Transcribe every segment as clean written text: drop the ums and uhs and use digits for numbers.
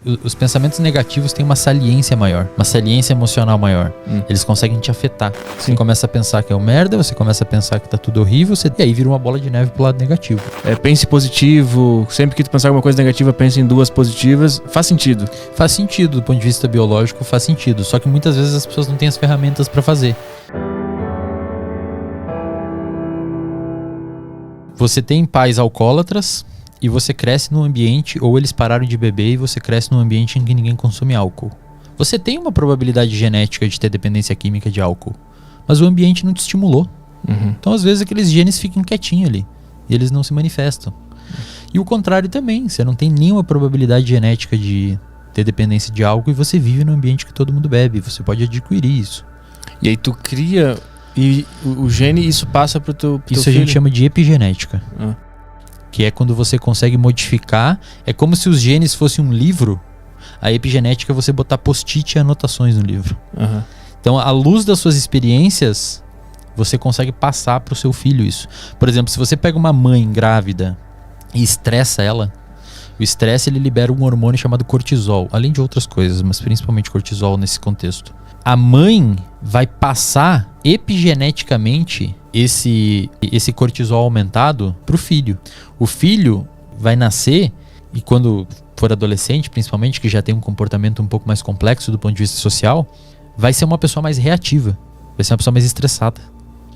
Os pensamentos negativos têm uma saliência maior, uma saliência emocional maior. Eles conseguem te afetar. Você começa a pensar que é um merda, você começa a pensar que tá tudo horrível, e aí vira uma bola de neve pro lado negativo. Pense positivo, sempre que tu pensar em alguma coisa negativa, pense em duas positivas. Faz sentido. Faz sentido, do ponto de vista biológico, faz sentido. Só que muitas vezes as pessoas não têm as ferramentas pra fazer. Você tem pais alcoólatras e você cresce num ambiente, ou eles pararam de beber e você cresce num ambiente em que ninguém consome álcool. Você tem uma probabilidade genética de ter dependência química de álcool, mas o ambiente não te estimulou. Então às vezes aqueles genes ficam quietinhos ali e eles não se manifestam. E o contrário também, você não tem nenhuma probabilidade genética de ter dependência de álcool e você vive num ambiente que todo mundo bebe, você pode adquirir isso. E aí tu cria, e o gene, isso passa pro teu Isso filho? A gente chama de epigenética. Que é quando você consegue modificar. É como se os genes fossem um livro. A epigenética é você botar post-it e anotações no livro. Então, à luz das suas experiências, você consegue passar pro seu filho isso. Por exemplo, se você pega uma mãe grávida e estressa ela, o estresse ele libera um hormônio chamado cortisol, além de outras coisas, mas principalmente cortisol nesse contexto. A mãe vai passar epigeneticamente esse cortisol aumentado pro filho. O filho vai nascer e quando for adolescente, principalmente, que já tem um comportamento um pouco mais complexo do ponto de vista social, vai ser uma pessoa mais reativa, vai ser uma pessoa mais estressada.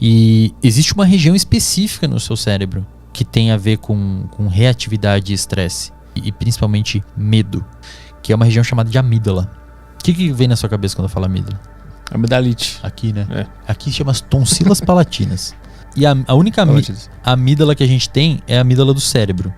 E existe uma região específica no seu cérebro que tem a ver com reatividade e estresse, e principalmente medo, que é uma região chamada de amígdala. O que vem na sua cabeça quando eu falo amígdala? Amidalite. Aqui, né? Aqui chama as tonsilas palatinas. E a única amígdala que a gente tem é a amígdala do cérebro.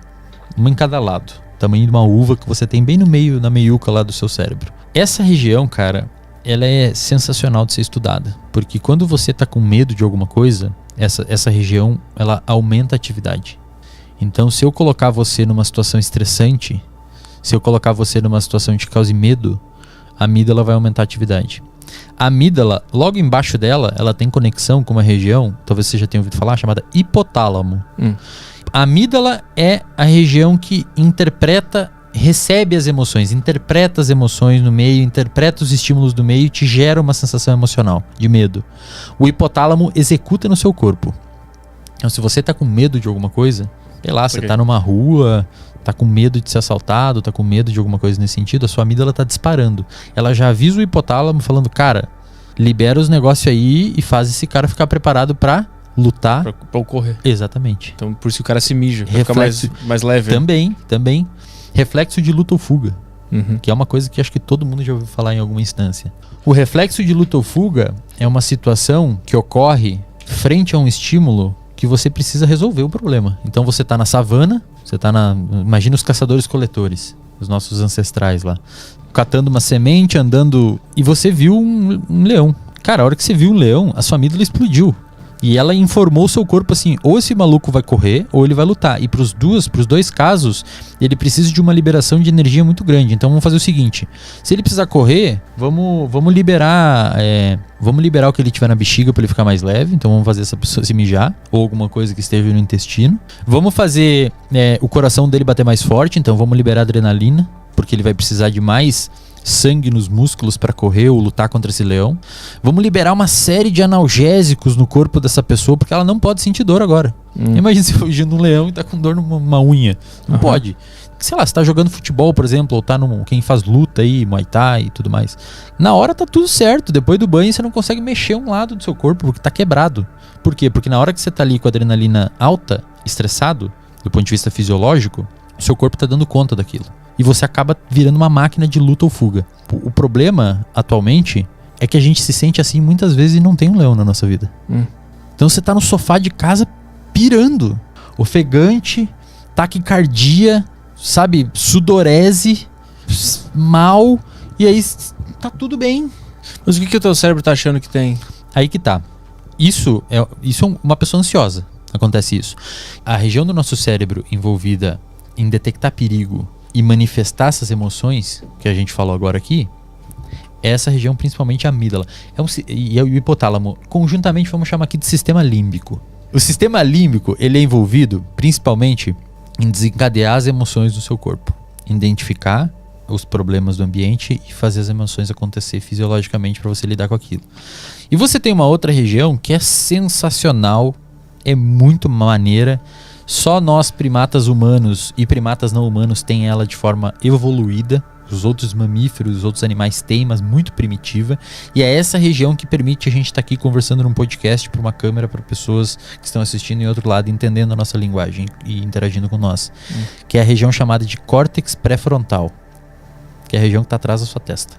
Uma em cada lado. Tamanho de uma uva que você tem bem no meio, na meiuca lá do seu cérebro. Essa região, cara, ela é sensacional de ser estudada. Porque quando você tá com medo de alguma coisa, essa região, ela aumenta a atividade. Então, se eu colocar você numa situação estressante, se eu colocar você numa situação que cause medo, a amígdala vai aumentar a atividade. A amígdala, logo embaixo dela, ela tem conexão com uma região, talvez você já tenha ouvido falar, chamada hipotálamo. A amígdala é a região que recebe as emoções, interpreta as emoções no meio, interpreta os estímulos do meio e te gera uma sensação emocional de medo. O hipotálamo executa no seu corpo. Então, se você tá com medo de alguma coisa, sei lá, você tá numa rua, tá com medo de ser assaltado, tá com medo de alguma coisa nesse sentido, a sua amígdala tá disparando. Ela já avisa o hipotálamo falando, cara, libera os negócios aí e faz esse cara ficar preparado pra lutar. Pra ocorrer. Exatamente. Então por isso que o cara se mija, pra ficar mais leve. Também. Reflexo de luta ou fuga, que é uma coisa que acho que todo mundo já ouviu falar em alguma instância. O reflexo de luta ou fuga é uma situação que ocorre frente a um estímulo que você precisa resolver o problema. Então você tá na savana, imagina os caçadores-coletores, os nossos ancestrais lá, catando uma semente, andando, e você viu um leão. Cara, a hora que você viu um leão, a sua amígdala explodiu. E ela informou o seu corpo assim, ou esse maluco vai correr, ou ele vai lutar. E pros dois casos, ele precisa de uma liberação de energia muito grande. Então vamos fazer o seguinte, se ele precisar correr, vamos liberar o que ele tiver na bexiga para ele ficar mais leve. Então vamos fazer essa pessoa se mijar, ou alguma coisa que esteja no intestino. Vamos fazer o coração dele bater mais forte, então vamos liberar adrenalina, porque ele vai precisar de mais sangue nos músculos para correr ou lutar contra esse leão. Vamos liberar uma série de analgésicos no corpo dessa pessoa, porque ela não pode sentir dor agora. Imagina você fugindo de um leão e tá com dor numa unha. Não pode. Sei lá, você tá jogando futebol, por exemplo, ou tá quem faz luta aí, Muay Thai e tudo mais. Na hora tá tudo certo. Depois do banho você não consegue mexer um lado do seu corpo, porque tá quebrado. Por quê? Porque na hora que você tá ali com a adrenalina alta, estressado, do ponto de vista fisiológico, o seu corpo tá dando conta daquilo. E você acaba virando uma máquina de luta ou fuga. O problema, atualmente, é que a gente se sente assim muitas vezes e não tem um leão na nossa vida. Então você tá no sofá de casa pirando, ofegante, taquicardia, sabe, sudorese, mal, e aí tá tudo bem. Mas o que o teu cérebro tá achando que tem? Aí que tá. Isso é uma pessoa ansiosa. Acontece isso. A região do nosso cérebro envolvida em detectar perigo e manifestar essas emoções que a gente falou agora aqui, essa região principalmente a amígdala e o hipotálamo, conjuntamente vamos chamar aqui de sistema límbico. O sistema límbico, ele é envolvido principalmente em desencadear as emoções do seu corpo, identificar os problemas do ambiente e fazer as emoções acontecer fisiologicamente para você lidar com aquilo. E você tem uma outra região que é sensacional, é muito maneira. Só nós, primatas humanos e primatas não humanos, tem ela de forma evoluída. Os outros mamíferos, os outros animais têm, mas muito primitiva. E é essa região que permite a gente estar aqui conversando num podcast para uma câmera, para pessoas que estão assistindo em outro lado, entendendo a nossa linguagem e interagindo com nós. Que é a região chamada de córtex pré-frontal, que é a região que está atrás da sua testa.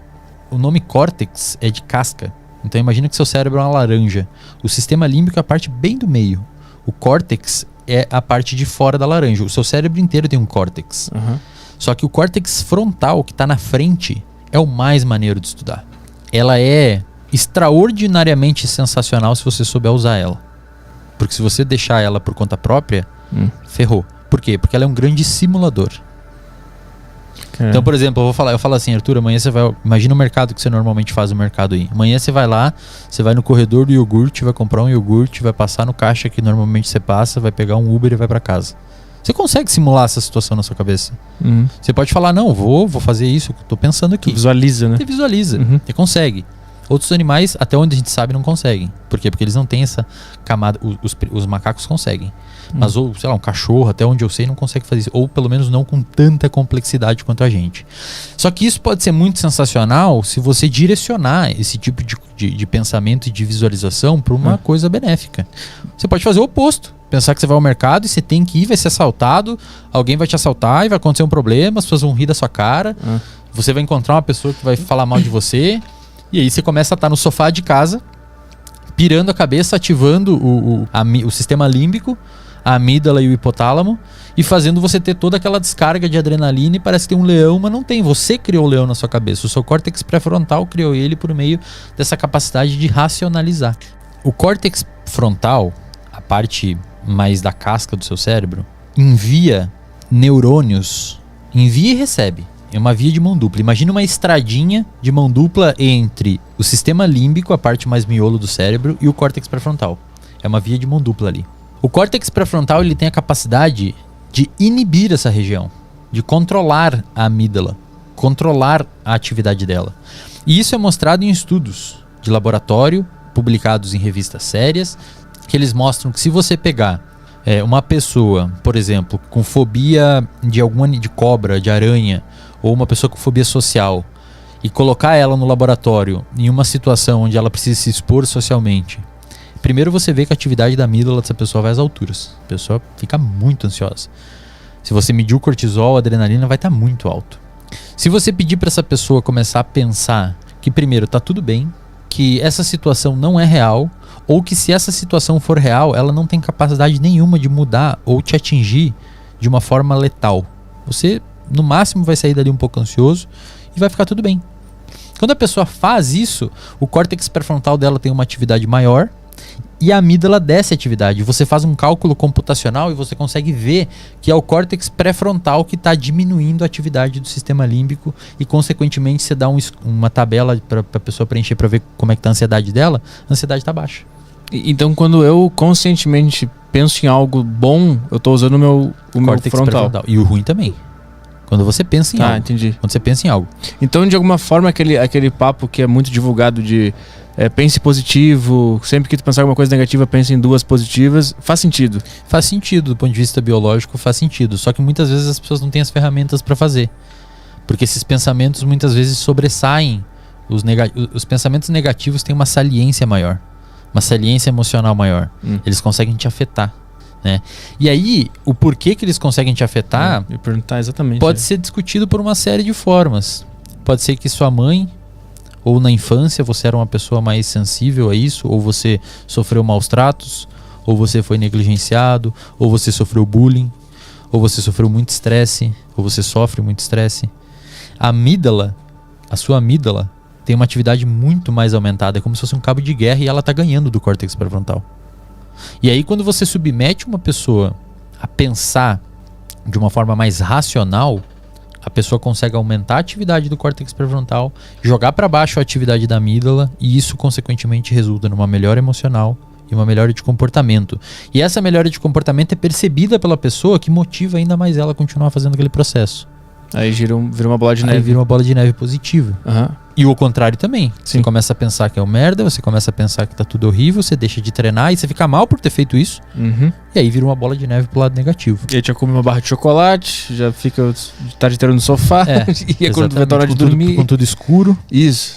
O nome córtex é de casca. Então imagina que seu cérebro é uma laranja. O sistema límbico é a parte bem do meio. O córtex é a parte de fora da laranja. O seu cérebro inteiro tem um córtex. Só que o córtex frontal, que está na frente, é o mais maneiro de estudar. Ela é extraordinariamente sensacional se você souber usar ela. Porque se você deixar ela por conta própria, ferrou. Por quê? Porque ela é um grande simulador. Então, por exemplo, eu falo assim, Arthur, amanhã você vai... Imagina o mercado que você normalmente faz no mercado aí. Amanhã você vai lá, você vai no corredor do iogurte, vai comprar um iogurte, vai passar no caixa que normalmente você passa, vai pegar um Uber e vai para casa. Você consegue simular essa situação na sua cabeça. Você pode falar, não, vou fazer isso, tô pensando aqui. Tu visualiza, né? Você visualiza, você consegue. Outros animais, até onde a gente sabe, não conseguem. Por quê? Porque eles não têm essa camada. Os macacos conseguem. Mas, ou, sei lá, um cachorro, até onde eu sei, não consegue fazer isso. Ou pelo menos não com tanta complexidade quanto a gente. Só que isso pode ser muito sensacional se você direcionar esse tipo de pensamento e de visualização para uma coisa benéfica. Você pode fazer o oposto. Pensar que você vai ao mercado e você tem que ir, vai ser assaltado, alguém vai te assaltar e vai acontecer um problema, as pessoas vão rir da sua cara, você vai encontrar uma pessoa que vai falar mal de você, e aí você começa a estar no sofá de casa, pirando a cabeça, ativando o sistema límbico, a amígdala e o hipotálamo, e fazendo você ter toda aquela descarga de adrenalina e parece que tem um leão, mas não tem. Você criou o leão na sua cabeça. O seu córtex pré-frontal criou ele por meio dessa capacidade de racionalizar. O córtex frontal, a parte mais da casca do seu cérebro, envia neurônios, envia e recebe. É uma via de mão dupla. Imagina uma estradinha de mão dupla entre o sistema límbico, a parte mais miolo do cérebro, e o córtex pré-frontal. É uma via de mão dupla ali. O córtex pré-frontal, ele tem a capacidade de inibir essa região, de controlar a amígdala, controlar a atividade dela. E isso é mostrado em estudos de laboratório, publicados em revistas sérias, que eles mostram que se você pegar uma pessoa, por exemplo, com fobia de cobra, de aranha, ou uma pessoa com fobia social, e colocar ela no laboratório em uma situação onde ela precisa se expor socialmente, primeiro você vê que a atividade da amígdala dessa pessoa vai às alturas. A pessoa fica muito ansiosa. Se você medir o cortisol, a adrenalina vai estar muito alto. Se você pedir para essa pessoa começar a pensar que primeiro está tudo bem, que essa situação não é real, ou que se essa situação for real, ela não tem capacidade nenhuma de mudar ou te atingir de uma forma letal. Você, no máximo, vai sair dali um pouco ansioso e vai ficar tudo bem. Quando a pessoa faz isso, o córtex pré-frontal dela tem uma atividade maior e a amígdala desce a atividade. Você faz um cálculo computacional e você consegue ver que é o córtex pré-frontal que está diminuindo a atividade do sistema límbico e, consequentemente, você dá uma tabela para a pessoa preencher para ver como é que está a ansiedade dela, a ansiedade está baixa. Então, quando eu conscientemente penso em algo bom, eu estou usando o meu frontal. E o ruim também. Quando você pensa em algo. Entendi. Quando você pensa em algo. Então, de alguma forma, aquele papo que é muito divulgado de pense positivo, sempre que tu pensar em alguma coisa negativa, pense em duas positivas, faz sentido? Faz sentido, do ponto de vista biológico, faz sentido. Só que muitas vezes as pessoas não têm as ferramentas para fazer. Porque esses pensamentos muitas vezes sobressaem. Os pensamentos negativos têm uma saliência maior. Uma saliência emocional maior. Eles conseguem te afetar, né? E aí, o porquê que eles conseguem te afetar me perguntar exatamente, pode ser discutido por uma série de formas. Pode ser que sua mãe, ou na infância, você era uma pessoa mais sensível a isso, ou você sofreu maus tratos, ou você foi negligenciado, ou você sofreu bullying, ou você sofreu muito estresse, ou você sofre muito estresse. A amígdala, a sua amígdala, tem uma atividade muito mais aumentada, é como se fosse um cabo de guerra e ela está ganhando do córtex pré-frontal. E aí, quando você submete uma pessoa a pensar de uma forma mais racional, a pessoa consegue aumentar a atividade do córtex pré-frontal, jogar para baixo a atividade da amígdala, e isso, consequentemente, resulta numa melhora emocional e uma melhora de comportamento. E essa melhora de comportamento é percebida pela pessoa, que motiva ainda mais ela a continuar fazendo aquele processo. Aí vira uma bola de Aí neve. vira uma bola de neve positiva. Aham. E o contrário também. Sim. Você começa a pensar que é um merda, você começa a pensar que tá tudo horrível, você deixa de treinar e você fica mal por ter feito isso. Uhum. E aí vira uma bola de neve pro lado negativo. E aí já come uma barra de chocolate, já fica de tarde inteira no sofá. É, e aí quando tu exatamente, vai na hora de com tudo- dormir. com tudo escuro. Isso.